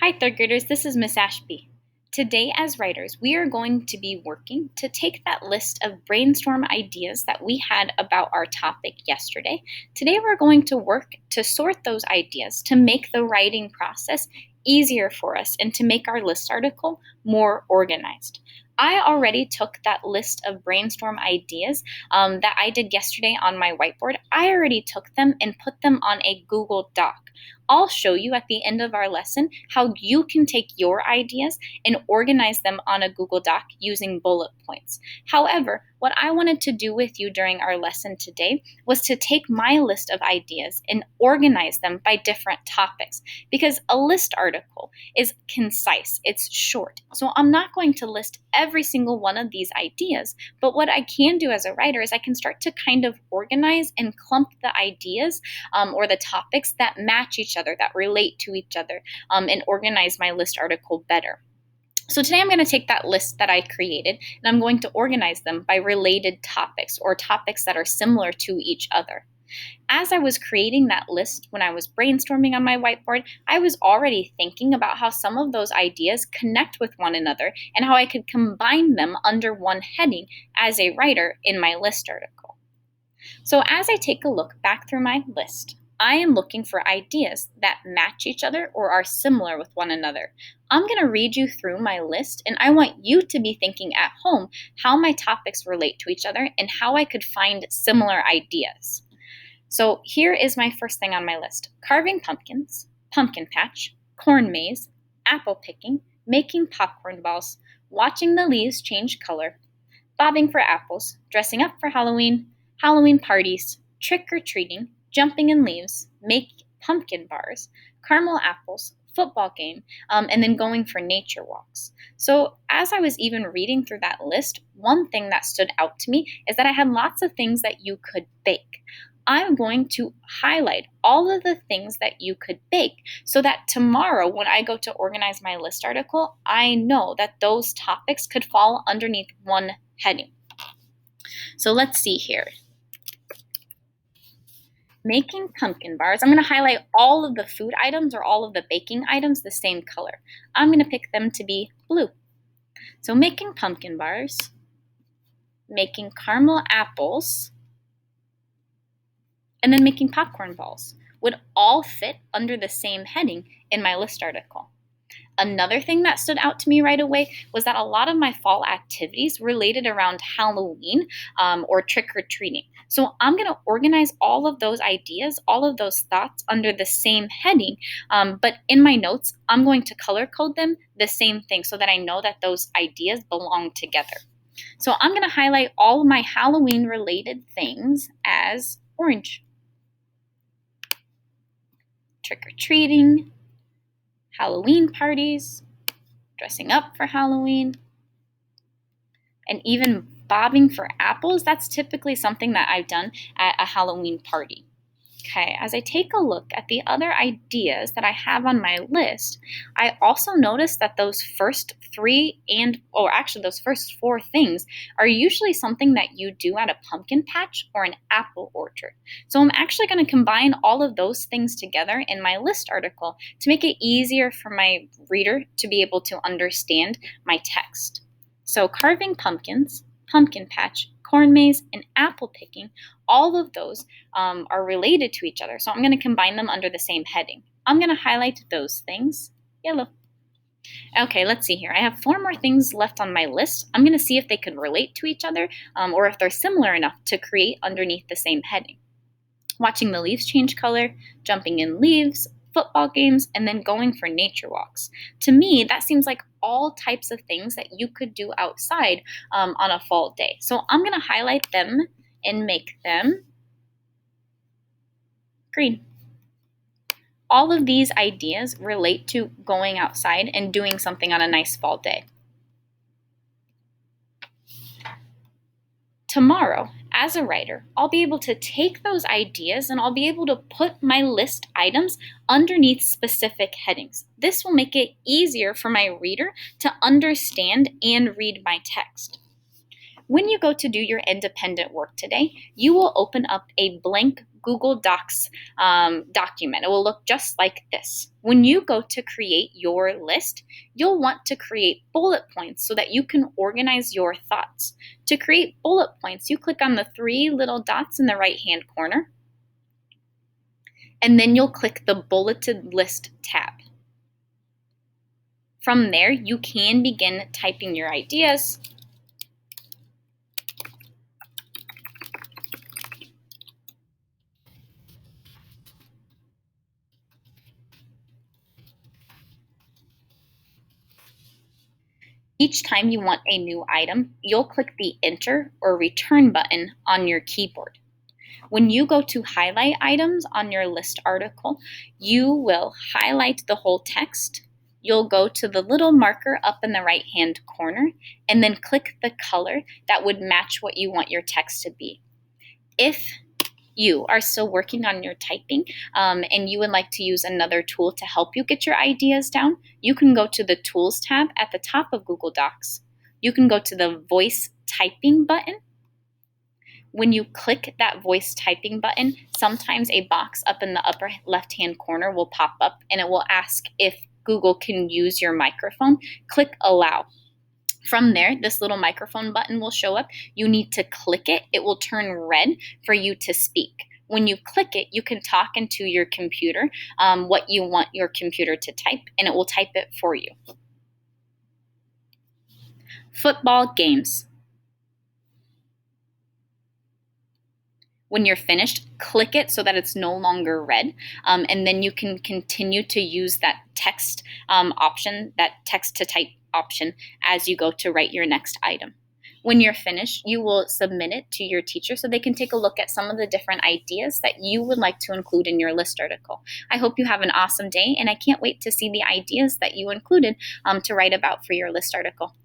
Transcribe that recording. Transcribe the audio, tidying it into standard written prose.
Hi, third graders. This is Miss Ashby. Today, as writers, we are going to be working to take that list of brainstorm ideas that we had about our topic yesterday. Today, we're going to work to sort those ideas to make the writing process easier for us and to make our list article more organized. I already took that list of brainstorm ideas that I did yesterday on my whiteboard. I already took them and put them on a Google Doc. I'll show you at the end of our lesson how you can take your ideas and organize them on a Google Doc using bullet points. However, what I wanted to do with you during our lesson today was to take my list of ideas and organize them by different topics, because a list article is concise, it's short. So I'm not going to list every single one of these ideas, but what I can do as a writer is I can start to kind of organize and clump the ideas or the topics that match each other, that relate to each other, and organize my list article better. So today I'm going to take that list that I created and I'm going to organize them by related topics or topics that are similar to each other. As I was creating that list when I was brainstorming on my whiteboard, I was already thinking about how some of those ideas connect with one another and how I could combine them under one heading as a writer in my list article. So as I take a look back through my list, I am looking for ideas that match each other or are similar with one another. I'm going to read you through my list, and I want you to be thinking at home how my topics relate to each other and how I could find similar ideas. So here is my first thing on my list: carving pumpkins, pumpkin patch, corn maze, apple picking, making popcorn balls, watching the leaves change color, bobbing for apples, dressing up for Halloween, Halloween parties, trick-or-treating, jumping in leaves, make pumpkin bars, caramel apples, football game, and then going for nature walks. So as I was even reading through that list, one thing that stood out to me is that I had lots of things that you could bake. I'm going to highlight all of the things that you could bake so that tomorrow when I go to organize my list article, I know that those topics could fall underneath one heading. So let's see here. Making pumpkin bars. I'm going to highlight all of the food items or all of the baking items the same color. I'm going to pick them to be blue. So making pumpkin bars, making caramel apples, and then making popcorn balls would all fit under the same heading in my list article. Another thing that stood out to me right away was that a lot of my fall activities related around Halloween or trick-or-treating. So I'm going to organize all of those ideas, all of those thoughts under the same heading, but in my notes, I'm going to color code them the same thing so that I know that those ideas belong together. So I'm going to highlight all of my Halloween-related things as orange. Trick-or-treating, Halloween parties, dressing up for Halloween, and even bobbing for apples. That's typically something that I've done at a Halloween party. Okay, as I take a look at the other ideas that I have on my list, I also noticed that those first those first four things are usually something that you do at a pumpkin patch or an apple orchard. So I'm actually going to combine all of those things together in my list article to make it easier for my reader to be able to understand my text. So carving pumpkins, pumpkin patch, corn maze, and apple picking, all of those are related to each other. So I'm going to combine them under the same heading. I'm going to highlight those things yellow. Okay, let's see here. I have 4 more things left on my list. I'm going to see if they could relate to each other or if they're similar enough to create underneath the same heading. Watching the leaves change color, jumping in leaves, football games, and then going for nature walks. To me, that seems like all types of things that you could do outside on a fall day. So I'm going to highlight them and make them green. All of these ideas relate to going outside and doing something on a nice fall day. Tomorrow, as a writer, I'll be able to take those ideas and I'll be able to put my list items underneath specific headings. This will make it easier for my reader to understand and read my text. When you go to do your independent work today, you will open up a blank Google Docs document. It will look just like this. When you go to create your list, you'll want to create bullet points so that you can organize your thoughts. To create bullet points, you click on the three little dots in the right-hand corner, and then you'll click the Bulleted List tab. From there, you can begin typing your ideas. Each time you want a new item, you'll click the Enter or Return button on your keyboard. When you go to highlight items on your list article, you will highlight the whole text. You'll go to the little marker up in the right-hand corner and then click the color that would match what you want your text to be. If you are still working on your typing and you would like to use another tool to help you get your ideas down, you can go to the Tools tab at the top of Google Docs. You can go to the Voice Typing button. When you click that voice typing button, sometimes a box up in the upper left-hand corner will pop up and it will ask if Google can use your microphone. Click Allow. From there, this little microphone button will show up. You need to click it. It will turn red for you to speak. When you click it, you can talk into your computer what you want your computer to type, and it will type it for you. Football games. When you're finished, click it so that it's no longer red, and then you can continue to use that text option, that text to type option, as you go to write your next item. When you're finished, you will submit it to your teacher so they can take a look at some of the different ideas that you would like to include in your list article. I hope you have an awesome day, and I can't wait to see the ideas that you included to write about for your list article.